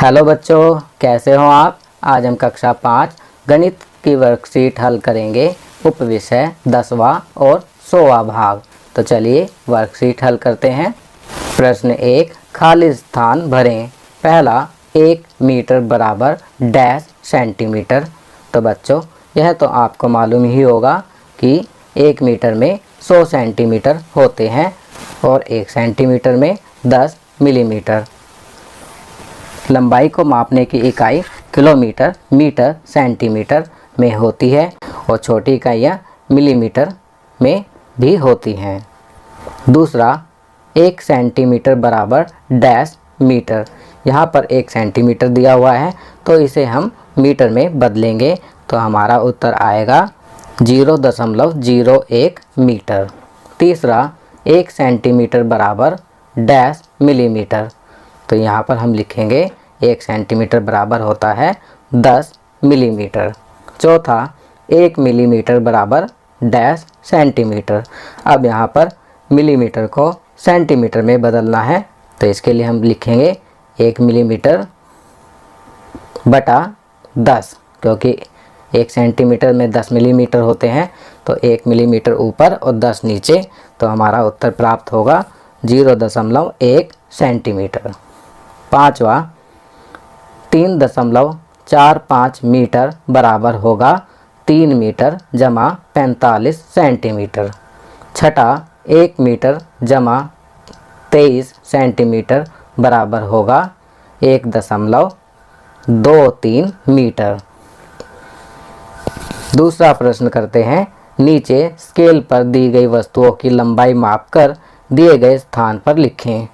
Hello बच्चों, कैसे हो आप। आज हम कक्षा 5 गणित की वर्कशीट हल करेंगे। उपविषय 10वां और 100वां भाग। तो चलिए वर्कशीट हल करते हैं। प्रश्न 1, खाली स्थान भरें। पहला, 1 मीटर बराबर डैश सेंटीमीटर। तो बच्चों यह तो आपको मालूम ही होगा कि 1 मीटर में 100 सेंटीमीटर होते हैं और 1 सेंटीमीटर में 10 मिलीमीटर। लंबाई को मापने की इकाई किलोमीटर, मीटर, सेंटीमीटर में होती है और छोटी इकाइयाँ मिलीमीटर में भी होती हैं। दूसरा, 1 सेंटीमीटर बराबर डैश मीटर। यहाँ पर 1 सेंटीमीटर दिया हुआ है तो इसे हम मीटर में बदलेंगे तो हमारा उत्तर आएगा 0.01 मीटर। तीसरा, 1 सेंटीमीटर बराबर डैश मिलीमीटर। तो यहाँ पर हम लिखेंगे 1 सेंटीमीटर बराबर होता है 10 मिलीमीटर। चौथा, 1 मिलीमीटर बराबर डैश सेंटीमीटर। अब यहाँ पर मिलीमीटर को सेंटीमीटर में बदलना है तो इसके लिए हम लिखेंगे 1 मिलीमीटर बटा 10, क्योंकि 1 सेंटीमीटर में 10 मिलीमीटर होते हैं तो 1 मिलीमीटर ऊपर और 10 नीचे, तो हमारा उत्तर प्राप्त होगा 0.1 सेंटीमीटर। पाँचवा, 3.45 मीटर बराबर होगा 3 मीटर जमा 45 सेंटीमीटर। छठा, 1 मीटर जमा 23 सेंटीमीटर बराबर होगा 1.23 मीटर। दूसरा प्रश्न करते हैं। नीचे स्केल पर दी गई वस्तुओं की लंबाई मापकर दिए गए स्थान पर लिखें।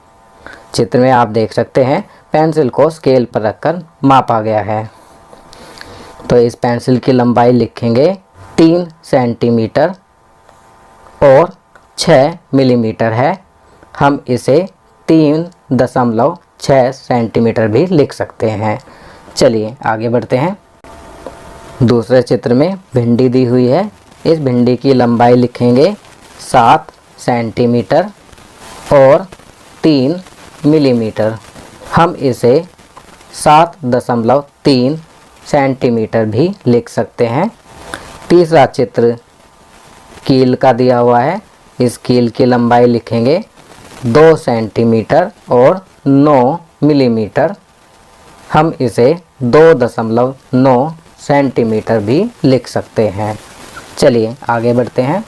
चित्र में आप देख सकते हैं पेंसिल को स्केल पर रखकर मापा गया है। तो इस पेंसिल की लंबाई लिखेंगे 3 सेंटीमीटर और 6 मिलीमीटर है। हम इसे 3.6 सेंटीमीटर भी लिख सकते हैं। चलिए आगे बढ़ते हैं। दूसरे चित्र में भिंडी दी हुई है। इस भिंडी की लंबाई लिखेंगे 7 सेंटीमीटर और 3 मिलीमीटर। हम इसे 7.3 सेंटीमीटर भी लिख सकते हैं। तीसरा चित्र कील का दिया हुआ है। इस कील की लंबाई लिखेंगे 2 सेंटीमीटर और 9 मिलीमीटर। हम इसे 2.9 सेंटीमीटर भी लिख सकते हैं। चलिए आगे बढ़ते हैं।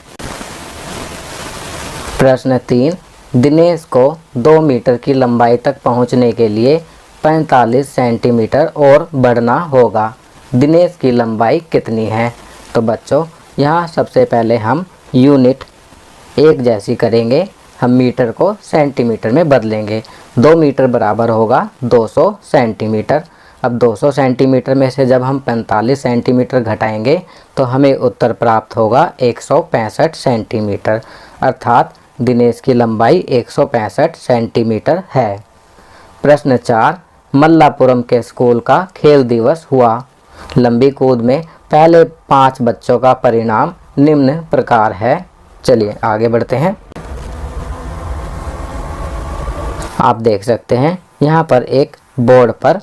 प्रश्न 3, दिनेश को 2 मीटर की लंबाई तक पहुंचने के लिए 45 सेंटीमीटर और बढ़ना होगा। दिनेश की लंबाई कितनी है। तो बच्चों यहाँ सबसे पहले हम यूनिट एक जैसी करेंगे। हम मीटर को सेंटीमीटर में बदलेंगे। 2 मीटर बराबर होगा 200 सेंटीमीटर। अब 200 सेंटीमीटर में से जब हम 45 सेंटीमीटर घटाएंगे तो हमें उत्तर प्राप्त होगा 165 सेंटीमीटर। अर्थात दिनेश की लंबाई 165 सेंटीमीटर है। प्रश्न 4, मल्लापुरम के स्कूल का खेल दिवस हुआ। लंबी कूद में पहले 5 बच्चों का परिणाम निम्न प्रकार है। चलिए आगे बढ़ते हैं। आप देख सकते हैं यहाँ पर एक बोर्ड पर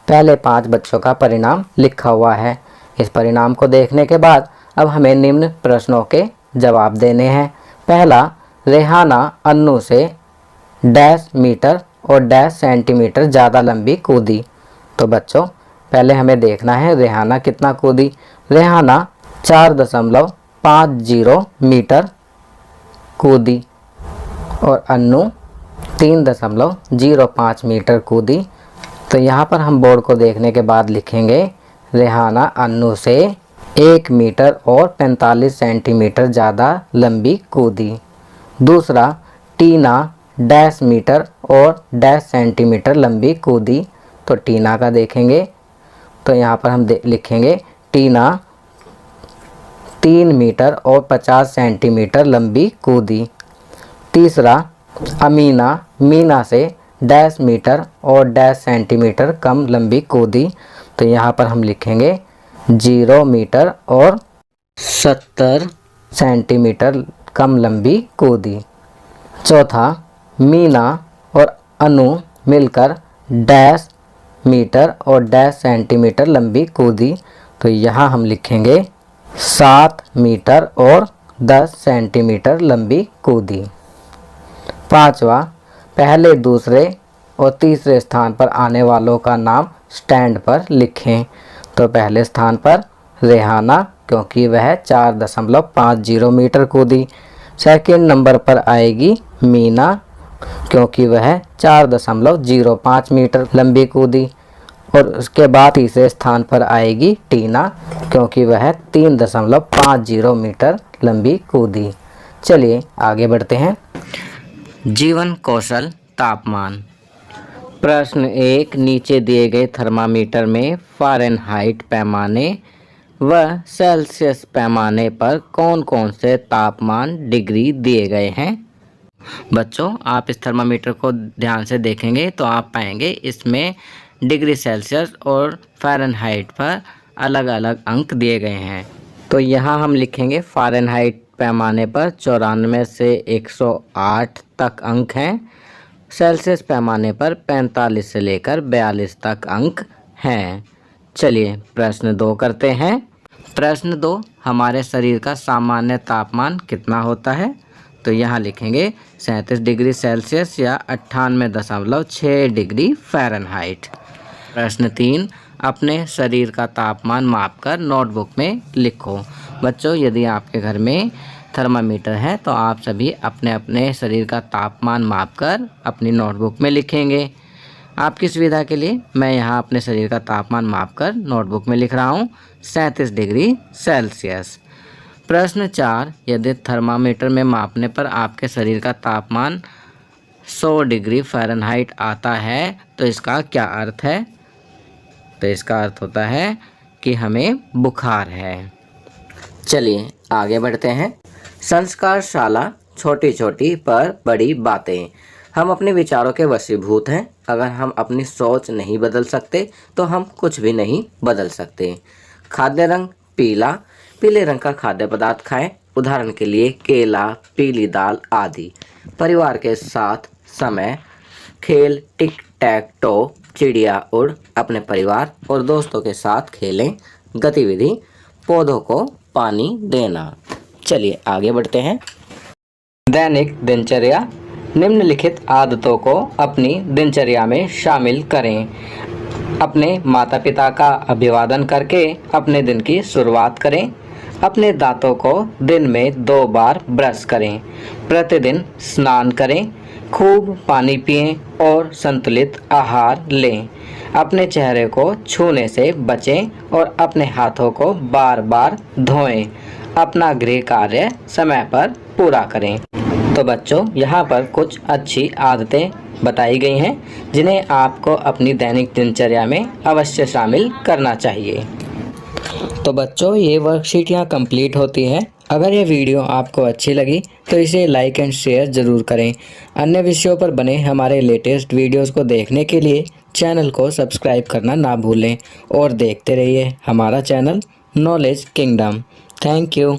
पहले 5 बच्चों का परिणाम लिखा हुआ है। इस परिणाम को देखने के बाद अब हमें निम्न प्रश्नों के जवाब देने हैं। पहला, रेहाना अन्नू से डैश मीटर और डैश सेंटीमीटर ज़्यादा लंबी कूदी। तो बच्चों पहले हमें देखना है रेहाना कितना कूदी। रेहाना 4.50 मीटर कूदी और अन्नू 3.05 मीटर कूदी। तो यहाँ पर हम बोर्ड को देखने के बाद लिखेंगे रेहाना अन्नू से 1 मीटर और 45 सेंटीमीटर ज़्यादा लंबी कूदी। दूसरा, टीना डैश मीटर और डैश सेंटीमीटर लंबी कूदी। तो टीना का देखेंगे तो यहाँ पर हम लिखेंगे टीना 3 मीटर और 50 सेंटीमीटर लंबी कूदी। तीसरा, अमीना मीना से डैश मीटर और डैश सेंटीमीटर कम लंबी कूदी। तो यहाँ पर हम लिखेंगे 0 मीटर और 70 सेंटीमीटर कम लंबी कूदी। चौथा, मीना और अनु मिलकर डैश मीटर और डैश सेंटीमीटर लंबी कूदी। तो यहाँ हम लिखेंगे 7 मीटर और 10 सेंटीमीटर लंबी कूदी। पाँचवा, पहले, दूसरे और तीसरे स्थान पर आने वालों का नाम स्टैंड पर लिखें। तो पहले स्थान पर रेहाना, क्योंकि वह 4.50 मीटर कूदी। सेकंड नंबर पर आएगी मीना, क्योंकि वह 4.05 मीटर लंबी कूदी। और उसके बाद तीसरे स्थान पर आएगी टीना, क्योंकि वह 3.50 मीटर लंबी कूदी। चलिए आगे बढ़ते हैं। जीवन कौशल तापमान। प्रश्न 1, नीचे दिए गए थर्मामीटर में फ़ारेनहाइट पैमाने व सेल्सियस पैमाने पर कौन कौन से तापमान डिग्री दिए गए हैं। बच्चों, आप इस थर्मामीटर को ध्यान से देखेंगे तो आप पाएंगे इसमें डिग्री सेल्सियस और फ़ारेनहाइट पर अलग अलग अंक दिए गए हैं। तो यहाँ हम लिखेंगे फ़ारेनहाइट पैमाने पर 94 से 108 तक अंक हैं। सेल्सियस पैमाने पर 45 से लेकर 42 तक अंक हैं। चलिए प्रश्न 2 करते हैं। प्रश्न 2, हमारे शरीर का सामान्य तापमान कितना होता है। तो यहाँ लिखेंगे 37 डिग्री सेल्सियस या 98.6 डिग्री फ़ारेनहाइट। प्रश्न 3, अपने शरीर का तापमान मापकर नोटबुक में लिखो। बच्चों, यदि आपके घर में थर्मामीटर है तो आप सभी अपने अपने शरीर का तापमान मापकर अपनी नोटबुक में लिखेंगे। आपकी सुविधा के लिए मैं यहाँ अपने शरीर का तापमान मापकर नोटबुक में लिख रहा हूँ 37 डिग्री सेल्सियस। प्रश्न 4, यदि थर्मामीटर में मापने पर आपके शरीर का तापमान 100 डिग्री फ़ारेनहाइट आता है तो इसका क्या अर्थ है। तो इसका अर्थ होता है कि हमें बुखार है। चलिए आगे बढ़ते हैं। संस्कारशाला, छोटी छोटी पर बड़ी बातें। हम अपने विचारों के वशीभूत हैं। अगर हम अपनी सोच नहीं बदल सकते तो हम कुछ भी नहीं बदल सकते। खाद्य रंग पीला, पीले रंग का खाद्य पदार्थ खाएं। उदाहरण के लिए केला, पीली दाल आदि। परिवार के साथ समय, खेल टिक टैक टो, चिड़िया उड़, अपने परिवार और दोस्तों के साथ खेलें। गतिविधि, पौधों को पानी देना। चलिए आगे बढ़ते हैं। दैनिक दिनचर्या, निम्नलिखित आदतों को अपनी दिनचर्या में शामिल करें। अपने माता पिता का अभिवादन करके अपने दिन की शुरुआत करें। अपने दांतों को दिन में 2 बार ब्रश करें। प्रतिदिन स्नान करें। खूब पानी पिएं और संतुलित आहार लें। अपने चेहरे को छूने से बचें और अपने हाथों को बार बार धोएं। अपना गृह कार्य समय पर पूरा करें। तो बच्चों, यहाँ पर कुछ अच्छी आदतें बताई गई हैं जिन्हें आपको अपनी दैनिक दिनचर्या में अवश्य शामिल करना चाहिए। तो बच्चों, ये वर्कशीट यहाँ कंप्लीट होती है। अगर ये वीडियो आपको अच्छी लगी तो इसे लाइक एंड शेयर ज़रूर करें। अन्य विषयों पर बने हमारे लेटेस्ट वीडियोस को देखने के लिए चैनल को सब्सक्राइब करना ना भूलें और देखते रहिए हमारा channel knowledge kingdom. Thank you.